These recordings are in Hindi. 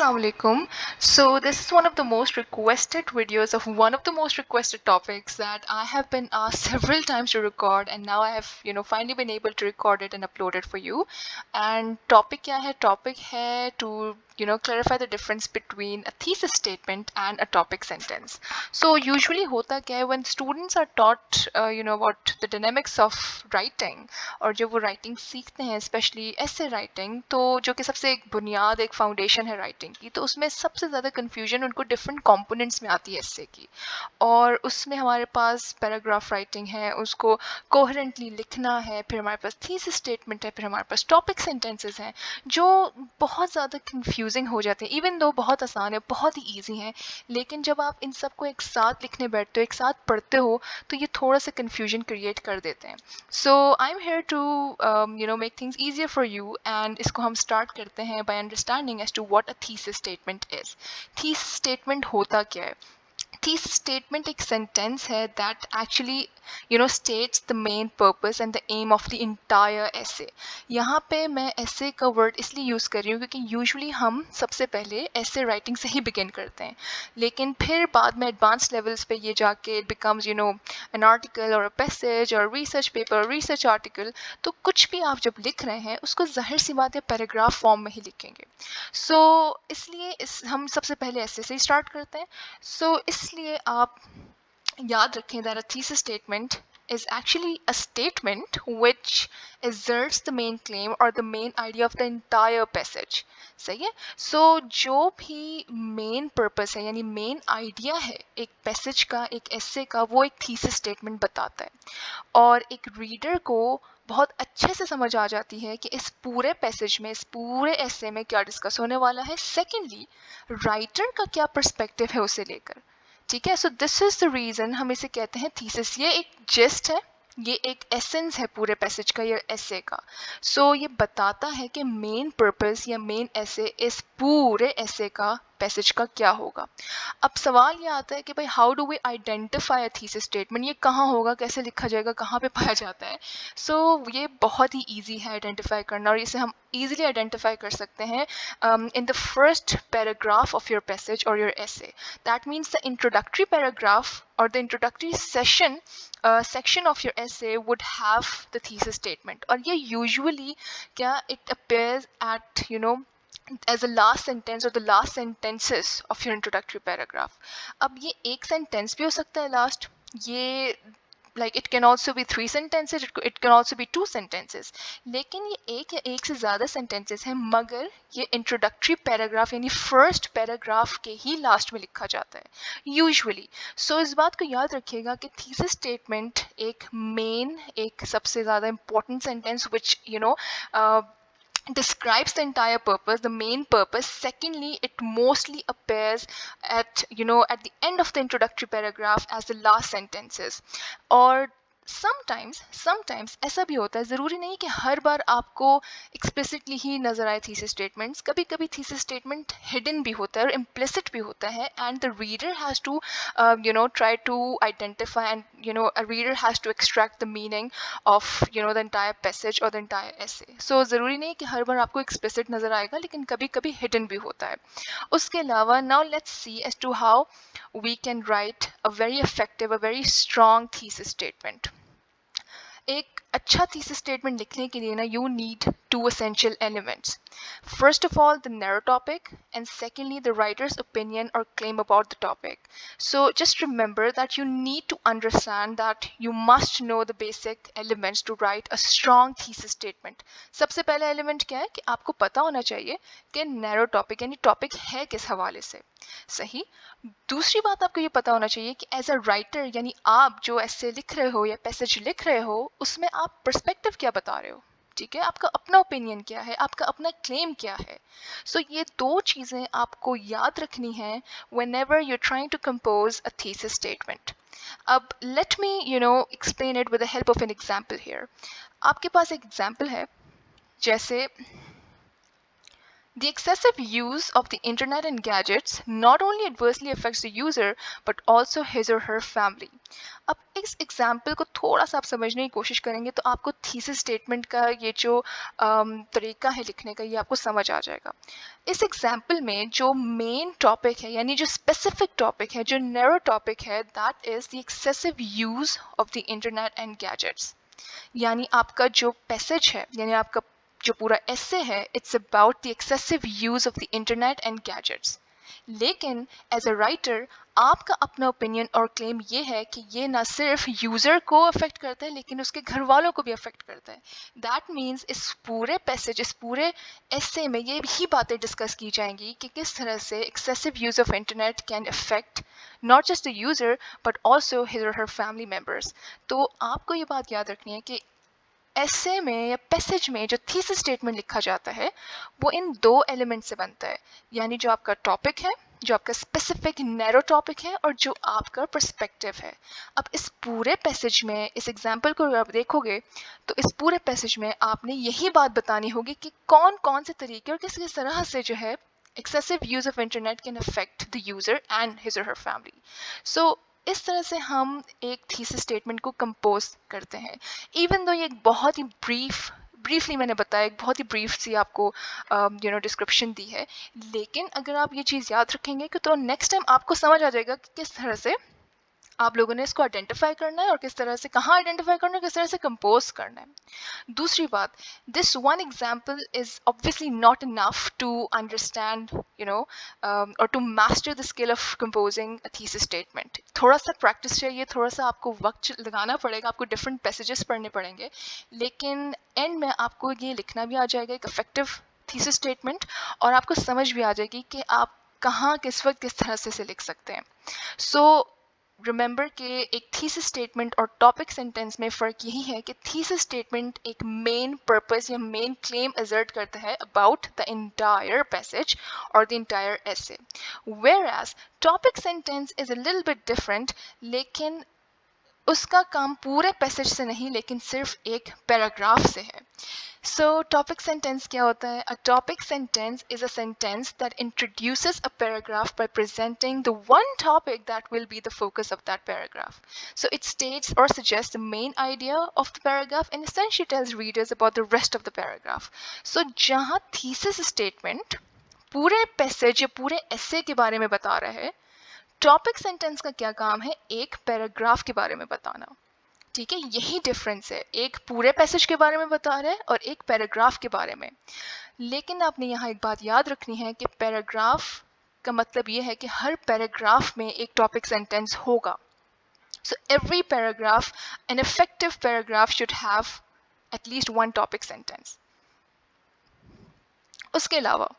Assalamualaikum. So this is one of the most requested videos of one of the most requested topics that I have been asked several times to record, and now I have finally been able to record it and upload it for you. And topic क्या है? Topic है to clarify the difference between a thesis statement and a topic sentence. So usually होता क्या है when students are taught what the dynamics of writing और जब वो राइटिंग सीखते हैं स्पेशली ऐसे राइटिंग तो जो कि सबसे एक बुनियाद एक फाउंडेशन है राइटिंग की, तो उसमें सबसे ज़्यादा कन्फ्यूजन उनको डिफरेंट कंपोनेंट्स में आती है ऐसे की। और उसमें हमारे पास पैराग्राफ राइटिंग है, उसको कोहेरेंटली लिखना है, फिर हमारे पास थीसिस स्टेटमेंट है, फिर हमारे पास टॉपिक सेंटेंसेस हैं जो बहुत ज़्यादा कन्फ्यूजिंग हो जाते हैं। इवन दो बहुत आसान है, बहुत ही ईजी हैं, लेकिन जब आप इन सबको एक साथ लिखने बैठते हो, एक साथ पढ़ते हो, तो ये थोड़ा सा कन्फ्यूजन क्रिएट कर देते हैं। So I'm here to make things easier for you, and इसको हम start करते हैं by understanding as to what a thesis statement is. Thesis statement होता क्या है? Thesis statement एक sentence है that actually states the main purpose and the aim of the entire essay. यहाँ पे मैं essay का word इसलिए यूज़ कर रही हूँ क्योंकि usually हम सबसे पहले essay writing से ही begin करते हैं, लेकिन फिर बाद में advanced levels पे ये जाके it becomes an article or a passage or a research paper or research article. तो कुछ भी आप जब लिख रहे हैं उसको जाहिर सी बात है पैराग्राफ फॉर्म में ही लिखेंगे। इसलिए हम सबसे पहले ऐसे से ही स्टार्ट करते हैं। इसलिए आप याद रखें that a thesis statement is actually a statement which asserts the main claim or the main idea of the entire passage. सही है? जो भी मेन पर्पस है यानी मेन आइडिया है एक पैसेज का, एक एसे का, वो एक थीसिस स्टेटमेंट बताता है और एक रीडर को बहुत अच्छे से समझ आ जाती है कि इस पूरे पैसेज में, इस पूरे एसे में क्या डिस्कस होने वाला है। सेकेंडली, राइटर का क्या पर्सपेक्टिव है उसे लेकर। ठीक है, so this is the reason हम इसे कहते हैं थीसिस। ये एक जिस्ट है, ये एक एसेंस है पूरे पैसेज का या एसे का। ये बताता है कि मेन पर्पस या मेन एसे इस पूरे एसे का, पैसेज का क्या होगा। अब सवाल ये आता है कि भाई how do we identify a thesis statement, ये कहाँ होगा, कैसे लिखा जाएगा, कहाँ पे पाया जाता है। ये बहुत ही ईजी है आइडेंटिफाई करना, और इसे हम ईजिली आइडेंटिफाई कर सकते हैं in the first paragraph of your passage or your essay. That means the introductory paragraph or the introductory section of your essay would have the thesis statement. और ये usually it appears at as the last sentence or the last sentences of your introductory paragraph. अब ये एक sentence भी हो सकता है last, ये like it can also be 3 sentences, it can also be 2 sentences, लेकिन ये एक या एक से ज़्यादा sentences हैं, मगर ये introductory paragraph यानी first paragraph के ही last में लिखा जाता है usually. इस बात को याद रखिएगा कि thesis statement एक main, एक सबसे ज़्यादा important sentence which describes the entire purpose, the main purpose. Secondly, it mostly appears at at the end of the introductory paragraph as the last sentences. Or sometimes ऐसा भी होता है, ज़रूरी नहीं कि हर बार आपको explicitly ही नज़र आए thesis statements. कभी कभी thesis statement hidden भी होता है और implicit भी होता है, and the reader has to try to identify, and a reader has to extract the meaning of the entire passage or the entire essay. ज़रूरी नहीं कि हर बार आपको explicit नज़र आएगा, लेकिन कभी कभी hidden भी होता है। उसके अलावा now let's see as to how we can write a very effective, a very strong thesis statement. एक अच्छा thesis statement लिखने के लिए ना you need 2 essential elements. First of all, the narrow topic, and secondly, the writer's opinion or claim about the topic. Just remember that you need to understand that you must know the basic elements to write a strong thesis statement. सबसे पहला element क्या है कि आपको पता होना चाहिए कि narrow topic यानी topic है किस हवाले से। सही। दूसरी बात आपको ये पता होना चाहिए कि एज अ राइटर यानी आप जो ऐसे लिख रहे हो या पैसेज लिख रहे हो, उसमें आप पर्सपेक्टिव क्या बता रहे हो। ठीक है, आपका अपना ओपिनियन क्या है, आपका अपना क्लेम क्या है। ये दो चीज़ें आपको याद रखनी है whenever you're trying to compose a thesis statement. अब let me explain it with the help of an example here. आपके पास एक एग्जाम्पल है, जैसे The excessive use of the internet and gadgets not only adversely affects the user but also his or her family. अब इस एग्जाम्पल को थोड़ा सा आप समझने की कोशिश करेंगे तो आपको थीसिस स्टेटमेंट का ये जो तरीका है लिखने का ये आपको समझ आ जाएगा. इस एग्जाम्पल में जो मेन टॉपिक है यानी जो स्पेसिफिक टॉपिक है जो नैरो टॉपिक है that is the excessive use of the internet and gadgets. यानी आपका जो पैसेज है यानी आपका जो पूरा एसे है it's about the excessive use of the internet and gadgets. लेकिन एज अ राइटर आपका अपना ओपिनियन और क्लेम ये है कि ये ना सिर्फ यूज़र को अफेक्ट करता है लेकिन उसके घर वालों को भी अफेक्ट करता है. दैट मीन्स इस पूरे पैसेज इस पूरे एसे में ये भी बातें डिस्कस की जाएंगी कि किस तरह से excessive use of internet can affect not just the user but also his और हर फैमिली मेम्बर्स. तो आपको ये बात याद रखनी है कि एसे में या पैसेज में जो थीसिस स्टेटमेंट लिखा जाता है वो इन दो एलिमेंट से बनता है. यानी जो आपका टॉपिक है जो आपका स्पेसिफिक नैरो टॉपिक है और जो आपका पर्सपेक्टिव है. अब इस पूरे पैसेज में इस एग्जाम्पल को आप देखोगे तो इस पूरे पैसेज में आपने यही बात बतानी होगी कि कौन कौन से तरीके और किस किस तरह से जो है excessive use of internet can affect the user and his or her family. So इस तरह से हम एक थीसिस स्टेटमेंट को कंपोज करते हैं. इवन दो ये एक बहुत ही ब्रीफली मैंने बताया एक बहुत ही ब्रीफ सी आपको डिस्क्रिप्शन दी है. लेकिन अगर आप ये चीज़ याद रखेंगे कि तो नेक्स्ट टाइम आपको समझ आ जाएगा कि किस तरह से आप लोगों ने इसको आइडेंटिफाई करना है और किस तरह से कहाँ आइडेंटिफाई करना है किस तरह से कंपोज करना है. दूसरी बात, this one example is obviously not enough to understand और to master the skill of composing a thesis statement. थोड़ा सा प्रैक्टिस चाहिए, थोड़ा सा आपको वक्त लगाना पड़ेगा, आपको डिफरेंट पैसेजेस पढ़ने पड़ेंगे. लेकिन एंड में आपको ये लिखना भी आ जाएगा एक इफेक्टिव थीसिस स्टेटमेंट और आपको समझ भी आ जाएगी कि आप कहाँ किस वक्त किस तरह से लिख सकते हैं. सो रिमेंबर कि एक थीसिस स्टेटमेंट और टॉपिक सेंटेंस में फ़र्क यही है कि थीसिस स्टेटमेंट एक मेन पर्पस या मेन क्लेम असर्ट करता है अबाउट द इंटायर पैसेज और the entire essay, whereas topic sentence is a little bit different. लेकिन उसका काम पूरे पैसेज से नहीं लेकिन सिर्फ एक पैराग्राफ से है. So topic sentence क्या होता है? A topic sentence is a sentence that introduces a paragraph by presenting the one topic that will be the focus of that paragraph. So it states or suggests the main idea of the paragraph and essentially tells readers about the rest of the paragraph. So जहाँ thesis statement पूरे पैसेज या पूरे essay के बारे में बता रहा है, टॉपिक सेंटेंस का क्या काम है? एक पैराग्राफ के बारे में बताना. ठीक है, यही डिफरेंस है, एक पूरे पैसेज के बारे में बता रहे हैं और एक पैराग्राफ के बारे में. लेकिन आपने यहाँ एक बात याद रखनी है कि पैराग्राफ का मतलब ये है कि हर पैराग्राफ में एक टॉपिक सेंटेंस होगा. So every paragraph, an effective paragraph should have at least one topic sentence. उसके अलावा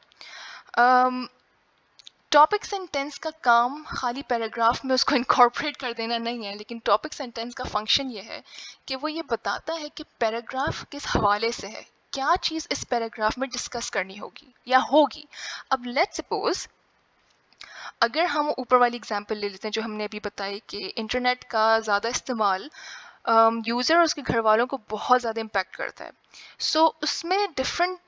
टॉपिक सेंटेंस का काम खाली पैराग्राफ में उसको इनकॉर्पोरेट कर देना नहीं है, लेकिन टॉपिक सेंटेंस का फंक्शन ये है कि वो ये बताता है कि पैराग्राफ किस हवाले से है, क्या चीज़ इस पैराग्राफ में डिस्कस करनी होगी या होगी. अब लेट्स सपोज अगर हम ऊपर वाली एग्जांपल ले लेते हैं जो हमने अभी बताई कि इंटरनेट का ज़्यादा इस्तेमाल यूज़र और उसके घर वालों को बहुत ज़्यादा इम्पैक्ट करता है. सो उसमें डिफरेंट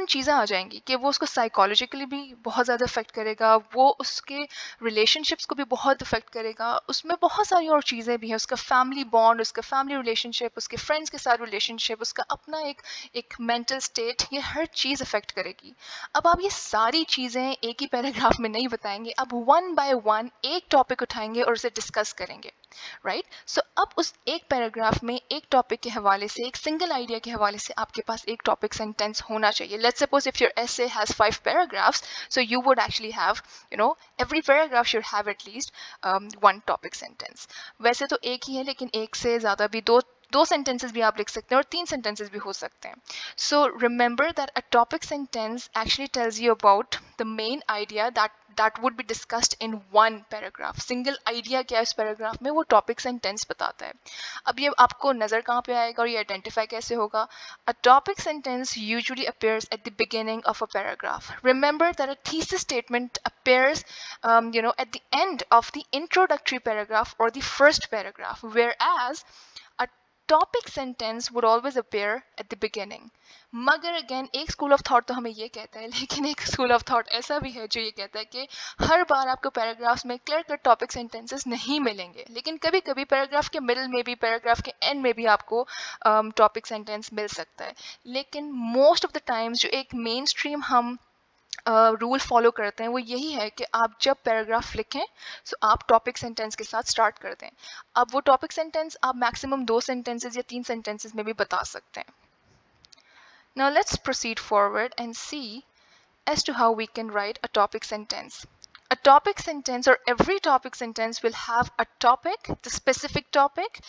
चीज़ें आ जाएंगी कि वो उसको साइकोलॉजिकली भी बहुत ज़्यादा इफेक्ट करेगा, वो उसके रिलेशनशिप्स को भी बहुत इफेक्ट करेगा, उसमें बहुत सारी और चीज़ें भी हैं, उसका फैमिली बॉन्ड, उसका फैमिली रिलेशनशिप, उसके फ्रेंड्स के साथ रिलेशनशिप, उसका अपना एक मेंटल स्टेट, ये हर चीज़ इफेक्ट करेगी. अब आप ये सारी चीज़ें एक ही पैराग्राफ में नहीं बताएंगे, अब वन बाय वन एक टॉपिक उठाएंगे और उसे डिस्कस करेंगे. राइट. सो अब उस एक पैराग्राफ में एक टॉपिक के हवाले से, एक सिंगल आइडिया के हवाले से आपके पास एक टॉपिक सेंटेंस होना चाहिए. Let's suppose if your essay has 5 paragraphs, so you would actually have, every paragraph should have at least one topic sentence. वैसे तो एक ही है लेकिन एक से ज़्यादा भी दो sentences भी आप लिख सकते हैं और 3 sentences भी हो सकते हैं. So remember that a topic sentence actually tells you about the main idea that would be discussed in one paragraph. Single idea क्या है इस paragraph में, वो topic sentence बताता है. अब ये आपको नज़र कहाँ पे आएगा और ये identify कैसे होगा? A topic sentence usually appears at the beginning of a paragraph. Remember that a thesis statement appears at the end of the introductory paragraph or the first paragraph, whereas a topic sentence would always appear at the beginning. मगर अगेन एक स्कूल ऑफ थॉट तो हमें ये कहता है, लेकिन एक स्कूल ऑफ थॉट ऐसा भी है जो ये कहता है कि हर बार आपको पैराग्राफ्स में क्लियर कट टॉपिक सेंटेंसेस नहीं मिलेंगे, लेकिन कभी कभी पैराग्राफ के मिडिल में भी, पैराग्राफ के एंड में भी आपको टॉपिक सेंटेंस मिल सकता है। लेकिन मोस्ट ऑफ द टाइम्स जो एक मेन स्ट्रीम हम रूल फॉलो करते हैं वो यही है कि आप जब पैराग्राफ लिखें सो आप टॉपिक सेंटेंस के साथ स्टार्ट कर दें। अब वो टॉपिक सेंटेंस आप मैक्सिमम 2 सेंटेंसेस या 3 सेंटेंसेस में भी बता सकते हैं। Now let's proceed forward and see as to how we can write a topic sentence. A topic sentence, or every topic sentence, will have a topic, the specific topic,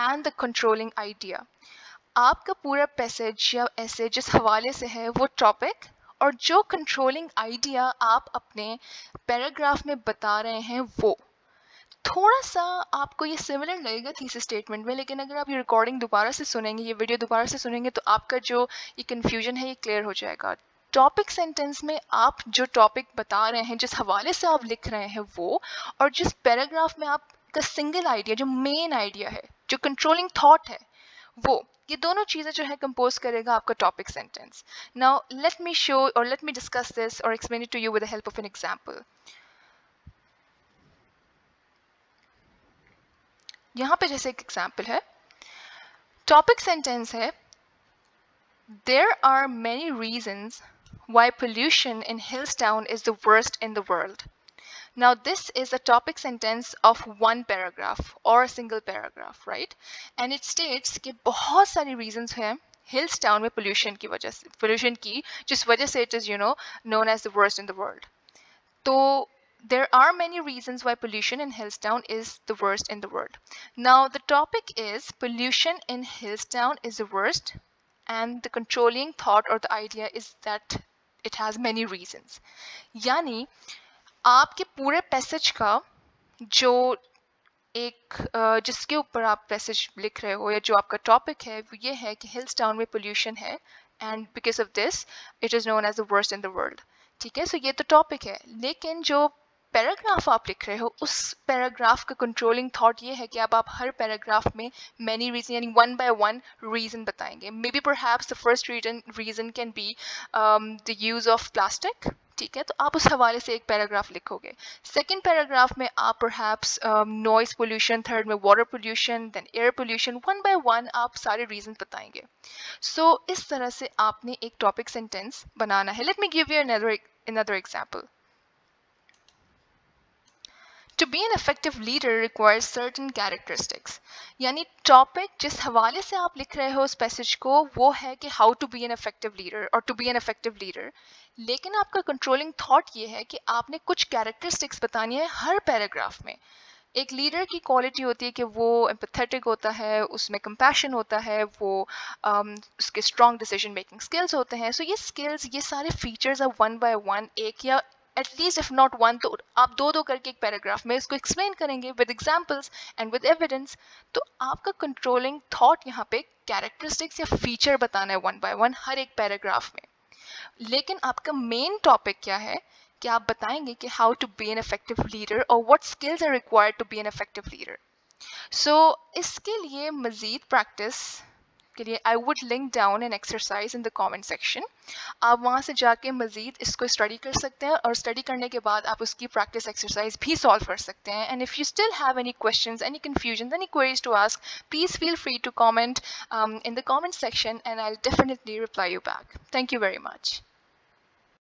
and the controlling idea. आपका पूरा पैसेज या ऐसे जिस हवाले से है वो टॉपिक और जो कंट्रोलिंग आइडिया आप अपने पैराग्राफ में बता रहे हैं वो। थोड़ा सा आपको ये सिमिलर लगेगा थीसिस स्टेटमेंट में, लेकिन अगर आप ये रिकॉर्डिंग दोबारा से सुनेंगे, ये वीडियो दोबारा से सुनेंगे, तो आपका जो ये कन्फ्यूजन है ये क्लियर हो जाएगा। टॉपिक सेंटेंस में आप जो टॉपिक बता रहे हैं, जिस हवाले से आप लिख रहे हैं वो, और जिस पैराग्राफ में आपका सिंगल आइडिया, जो मेन आइडिया है, जो कंट्रोलिंग थॉट है वो, ये दोनों चीज़ें जो है कंपोज करेगा आपका topic sentence. Now let me show और लेट मी डिस्कस दिस और explain it to you with the help of an example. यहाँ पे जैसे एक एग्जांपल है, टॉपिक सेंटेंस है, there are many reasons why pollution in hills town is the worst in the world. Now this is a topic sentence of one paragraph or a single paragraph, right? And it states कि बहुत सारी reasons हैं hills town में pollution की वजह से, pollution की जिस वजह से it is known as the worst in the world. तो there are many reasons why pollution in hills town is the worst in the world. Now the topic is pollution in hills town is the worst, and the controlling thought or the idea is that it has many reasons. यानी आपके पूरे पैसेज का जो एक जिसके ऊपर आप पैसेज लिख रहे हो या जो आपका टॉपिक है वो ये है कि हिल्स टाउन में पोल्यूशन है and because of this it is known as the worst in the world. ठीक है, सो ये तो टॉपिक है, लेकिन जो पैराग्राफ आप लिख रहे हो उस पैराग्राफ का कंट्रोलिंग थॉट ये है कि अब आप हर पैराग्राफ में मैनी रीजन यानी वन बाय वन रीजन बताएंगे। Maybe perhaps the first reason can be the use of plastic. ठीक है, तो आप उस हवाले से एक पैराग्राफ लिखोगे। सेकंड पैराग्राफ में आप परहैप्स नॉइस पोल्यूशन, थर्ड में water pollution, then air pollution, one by one आप सारे रीजन बताएंगे। सो इस तरह से आपने एक टॉपिक सेंटेंस बनाना है। Let me give you another example. To be an effective leader requires certain characteristics. यानी टॉपिक जिस हवाले से आप लिख रहे हो उस पैसेज को वो है कि how to be an effective leader और to be an effective leader, लेकिन आपका कंट्रोलिंग थॉट ये है कि आपने कुछ कैरेक्टरिस्टिक्स बतानी है हर पैराग्राफ में। एक लीडर की क्वालिटी होती है कि वो एम्पैथेटिक होता है, उसमें कंपैशन होता है, वो उसके स्ट्रॉन्ग डिसीजन मेकिंग स्किल्स होते हैं। सो ये स्किल्स, ये सारे फीचर्स आप वन बाय वन, एक या एटलीस्ट इफ नॉट वन, तो आप दो दो करके एक पैराग्राफ में इसको एक्सप्लेन करेंगे with examples and with evidence. तो आपका कंट्रोलिंग थॉट यहाँ पे कैरेक्टरिस्टिक्स या फीचर बताना है वन बाय वन हर एक पैराग्राफ में। लेकिन आपका मेन टॉपिक क्या है कि आप बताएंगे कि how to be an effective leader और what skills are required to be an effective leader. So इसके लिए मज़ीद प्रैक्टिस के लिए I would link down an exercise in the comment section. आप वहाँ से जाके मज़ीद इसको स्टडी कर सकते हैं और स्टडी करने के बाद आप उसकी प्रैक्टिस एक्सरसाइज भी सॉल्व कर सकते हैं। And if you still have any questions, any confusion, any queries to ask, please feel free to comment in the comment section and I'll definitely reply you back. Thank you very much.